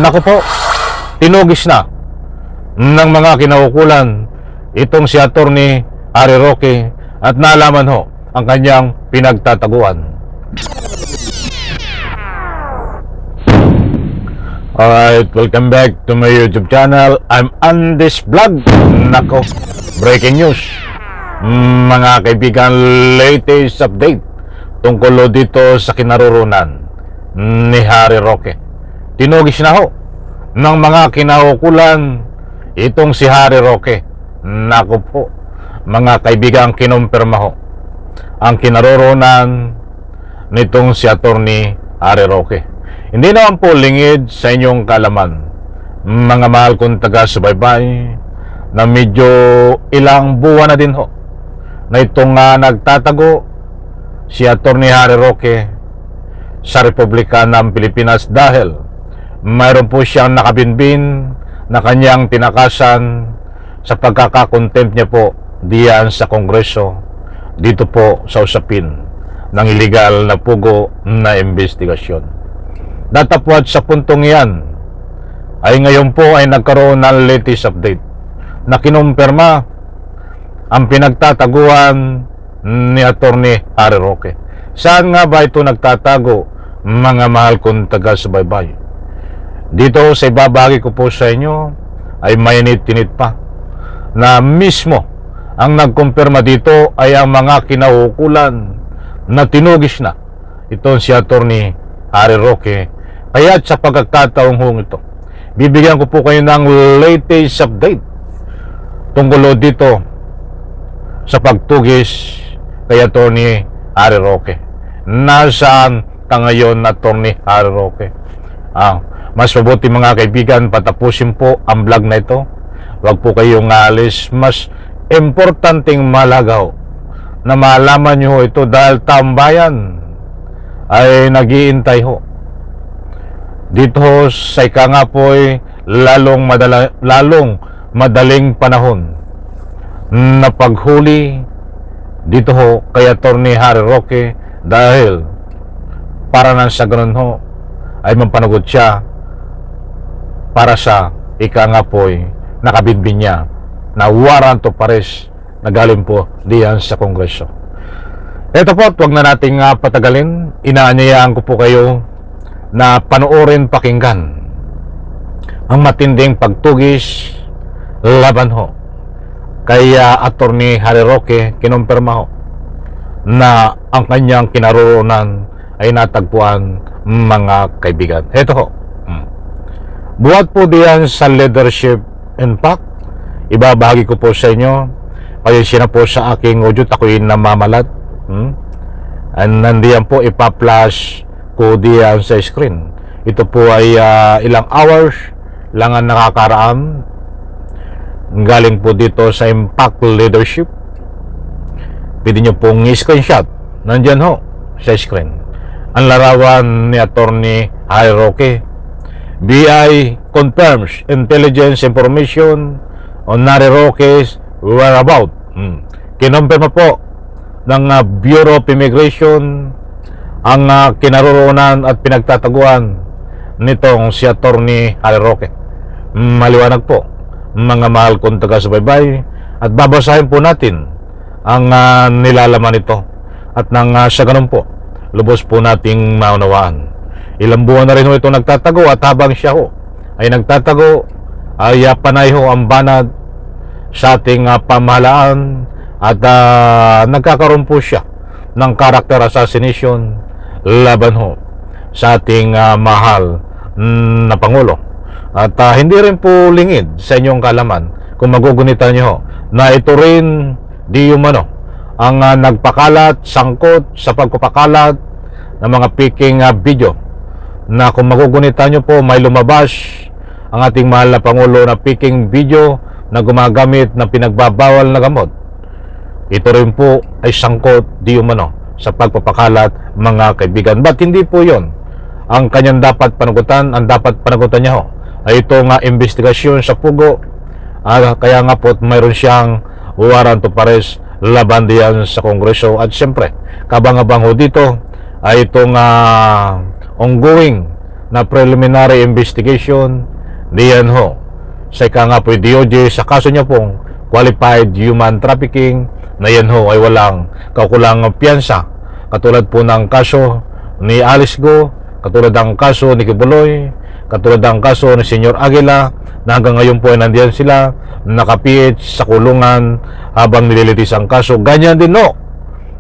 Naku po, tinugis na ng mga kinaukulan itong si Atty. Harry Roque at nalaman ho ang kanyang pinagtataguan. Alright, welcome back to my YouTube channel. I'm Andes Vlog. Nako, breaking news. Mga kaibigan, latest update tungkol dito sa kinaroroonan ni Harry Roque. Tinugis na ho ng mga kinaukulan itong si Harry Roque. Nako po, mga kaibigan, kinumpirma ho ang kinaroroonan nitong si Atty. Harry Roque. Hindi naman po lingid sa inyong kalaman, mga mahal kong taga-subaybay, na medyo ilang buwan na din ho na itong nagtatago si Atty. Harry Roque sa Republika ng Pilipinas dahil mayroon po siyang nakabinbin na kanyang tinakasan sa pagkakakontempt niya po diyan sa Kongreso dito po sa usapin ng illegal na pugo na investigasyon. Datapwat sa puntong iyan ay ngayon po ay nagkaroon ng latest update na kinumpirma ang pinagtataguan ni Atty. Harry Roque. Saan nga ba ito nagtatago, mga mahal kong taga-subaybay? Dito sa ibabahagi ko po sa inyo ay mainit-init pa na mismo ang nagkumpirma dito ay ang mga kinaukulan na tinugis na itong si Atty. Harry Roque. Kaya sa pagkakataong ito, bibigyan ko po kayo ng latest update tungkol dito sa pagtugis kay Atty. Harry Roque. Nasaan ka ngayon, Atty. Harry Roque? Mas mabuti mga kaibigan, patapusin po ang vlog na ito. Huwag po kayong alis. Mas importanteng malagaw na malaman nyo ito dahil tambayan ay nag-iintay ho dito sa ika nga po ay lalong madaling panahon na paghuli dito ho kay Atty. Harry Roque dahil para nang sa ganun ho ay mampanagot siya para sa ika nga po ay nakabinbin niya na warrant of arrest na galing po diyan sa Kongreso. Ito po, huwag na nating patagalin. Inaanyayaan ko po kayo na panoorin, pakinggan ang matinding pagtugis laban ho kay Atty. Harry Roque. Kinumpirma ho na ang kanyang kinaroroonan ay natagpuan, mga kaibigan. Ito ho, buhat po diyan sa leadership impact, ibabahagi ko po sa inyo. Pasensya na po sa aking audio, ako'y namamalat. And nandiyan po ipa-flash ko diyan sa screen. Ito po ay ilang hours lang ang nakakaraan galing po dito sa impact leadership. Pwede nyo pong i-screenshot, nandiyan ho sa screen ang larawan ni Atty. Harry Roque. BI confirms intelligence information on Harry Roque's whereabouts. Kinumpirma po ng Bureau of Immigration ang kinaroroonan at pinagtataguan nitong si Atty. Harry Roque. Maliwanag po, mga mahal kong taga-subaybay, at babasahin po natin ang nilalaman nito at nang sa ganun po lubos po nating maunawaan. Ilang buwan na rin ho ito nagtatago at habang siya ho ay nagtatago ay panay ho ang banad sa ating pamahalaan at nagkakaroon po siya ng character assassination laban ho sa ating mahal na Pangulo. At hindi rin po lingid sa inyong kalaman kung magugunitan nyo na ito rin di umano ang nagpakalat, sangkot sa pagpapakalat ng mga peking video na kung magugunitan nyo po may lumabas ang ating mahal na Pangulo na peking video na gumagamit ng pinagbabawal na gamot. Ito rin po ay sangkot di umano sa pagpapakalat, mga kaibigan. But hindi po yon ang kanyang dapat panagutan. Ang dapat panagutan niya ho ay ito nga investigasyon sa pugo. Kaya nga po mayroon siyang warrant of arrest laban diyan sa Kongreso. At siyempre, kabang-abang ho dito ay itong ongoing na preliminary investigation diyan ho sa ika nga po DOJ sa kaso niya pong qualified human trafficking na yan ho ay walang kaukulang piyansa, katulad po ng kaso ni Alice Go, katulad ng kaso ni Kibuloy, katulad ng kaso ni Senyor Aguila, na hanggang ngayon po ay nandiyan sila nakapihit sa kulungan habang nililitis ang kaso. Ganyan din ho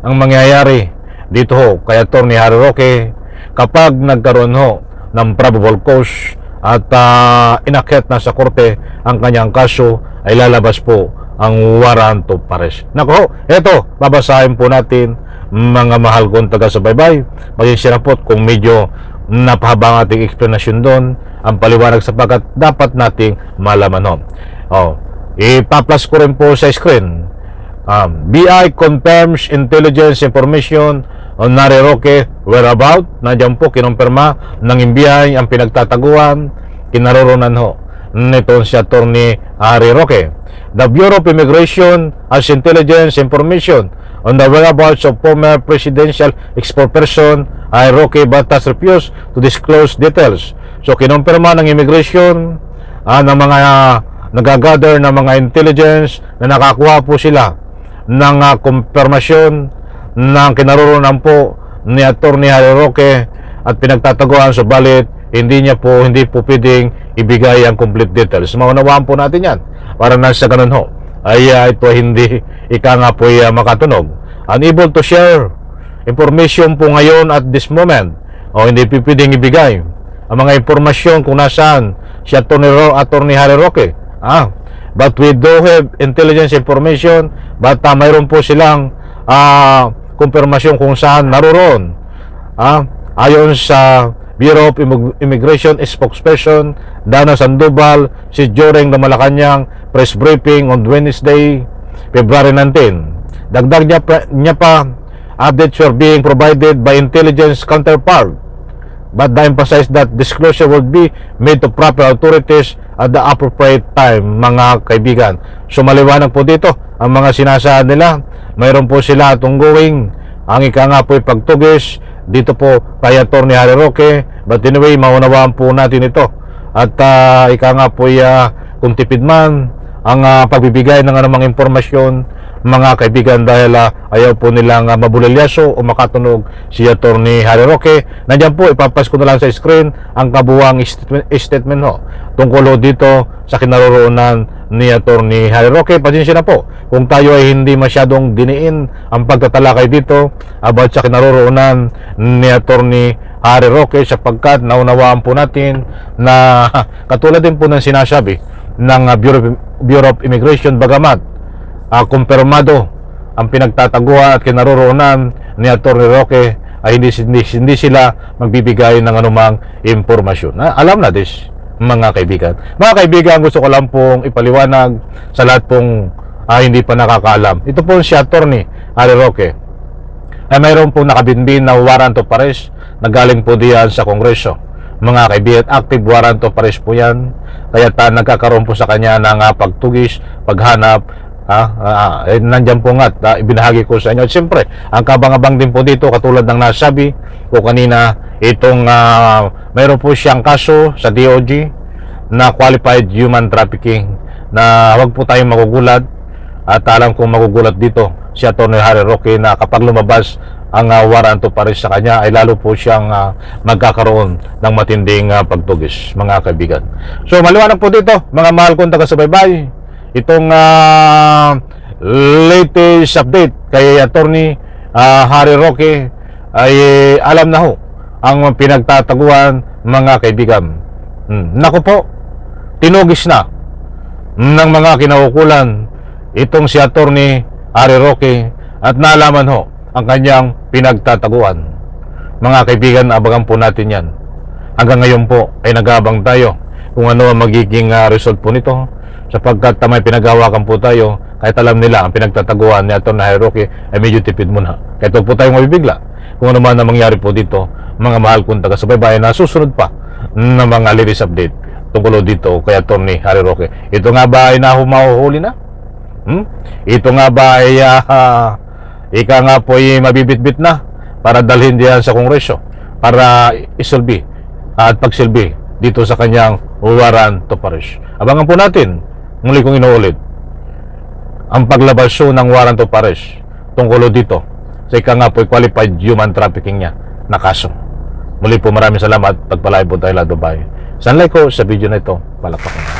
ang mangyayari dito ho kay Atty. Harry Roque kapag nagkaroon ho ng probable cause at inakyat na sa korte ang kanyang kaso, ay lalabas po ang warrant of arrest. Nako, eto, babasahin po natin mga mahal kong taga-subaybay. Pasensya na po kung medyo napahaba ang ating explanation doon, ang paliwanag sapagkat dapat nating malaman ho. Ipa-plus ko rin po sa screen. BI confirms intelligence information on Harry Roque whereabout. Nandiyan po, kinumpirma ng NBI ang pinagtataguan, kinaroroonan ho nito si Atty. Harry Roque. The Bureau of Immigration has intelligence information on the whereabouts of former presidential spokesperson Harry Roque but has refused to disclose details. So, kinumpirma ng immigration ng mga nagagather ng mga intelligence na nakakuha po sila ng kumpirmasyon ng kinaroroonan po ni Atty. Harry Roque at pinagtataguan, subalit hindi po pwedeng ibigay ang complete details. Maunawaan po natin yan para nasa ganun ho ay ito hindi ika nga po makatunog. Unable to share information po ngayon at this moment, hindi pwedeng ibigay ang mga impormasyon kung nasaan si Atty. Harry Roque. But we do have intelligence information, but mayroon po silang kumpirmasyon kung saan naroon. Ayon sa Bureau of Immigration spokesperson Dana Sandoval, si during the Malacanang press briefing on Wednesday, February 19. Dagdag niya pa, updates were being provided by intelligence counterpart, but they emphasize that disclosure would be made to proper authorities at the appropriate time, mga kaibigan. So maliwanag po dito ang mga sinasaad nila. Mayroon po sila ongoing ang ika nga po pagtugis dito po kay Atty. Harry Roque, but anyway, maunawaan po natin ito at ika nga po kung tipid man ang pagbibigay ng anumang impormasyon, mga kaibigan, dahil ayaw po nilang mabulilyaso o makatunog si Atty. Harry Roque. Nandiyan po, ipapas ko na lang sa screen ang kabuwang statement ho tungkol dito sa kinaroroonan ni Atty. Harry Roque. Pasensya na po kung tayo ay hindi masyadong diniin ang pagtatalakay dito about sa kinaroroonan ni Atty. Harry Roque, sapagkat naunawaan po natin na katulad din po ng sinasabi ng Bureau of Immigration, bagamat kumpirmado ang pinagtataguan at kinaroroonan ni Atty. Roque, ay hindi sila magbibigay ng anumang impormasyon. Alam na this, mga kaibigan. Mga kaibigan, gusto ko lang pong ipaliwanag sa lahat pong hindi pa nakakaalam. Ito po si Atty. Harry Roque ay mayroon pong nakabinbin na warrant of arrest na galing po diyan sa Kongreso. Mga kaibigan, active warrant of arrest po yan, kaya nagkakaroon po sa kanya ng pagtugis, paghanap. Nandyan po nga ibinahagi ko sa inyo. Siyempre, ang kabang-abang din po dito, katulad ng nasabi ko kanina, itong mayroon po siyang kaso sa DOJ na qualified human trafficking, na wag po tayong magugulat, at alam kong magugulat dito si Atty. Harry Roque na kapag lumabas ang warrant of arrest sa kanya, ay lalo po siyang magkakaroon ng matinding pagtugis, mga kaibigan. So maliwanag po dito, mga mahal kong taga-subaybay, itong latest update kay Atty. Harry Roque ay alam na ho ang pinagtataguan, mga kaibigan. Naku po, tinugis na ng mga kinaukulan itong si Atty. Harry Roque at naalaman ho ang kanyang pinagtataguan. Mga kaibigan, abangan po natin yan. Hanggang ngayon po ay nag-aabang tayo kung ano ang magiging result po nito, sapagkat may pinagawakan po tayo kahit alam nila ang pinagtataguan ni Atty. Harry Roque ay medyo tipid muna. Kahit po tayong mabibigla kung ano man ang mangyari po dito, mga mahal kong taga-subaybay, na susunod pa ng mga latest update tungkol dito kay Atty. Harry Roque. Ito nga ba ay mahuhuli na? Ito nga ba ay ika nga po ay mabibitbit na para dalhin diyan sa Kongreso para isolbi at pagsilbi dito sa kanyang warrant of arrest. Abangan po natin, muli kong inuulit, ang paglabas po ng warrant of arrest tungkol dito sa ika nga po qualified human trafficking niya na kaso. Muli po maraming salamat, pagpalain po tayo lahat, babae. Sanlay ko sa video na ito, palakpakan.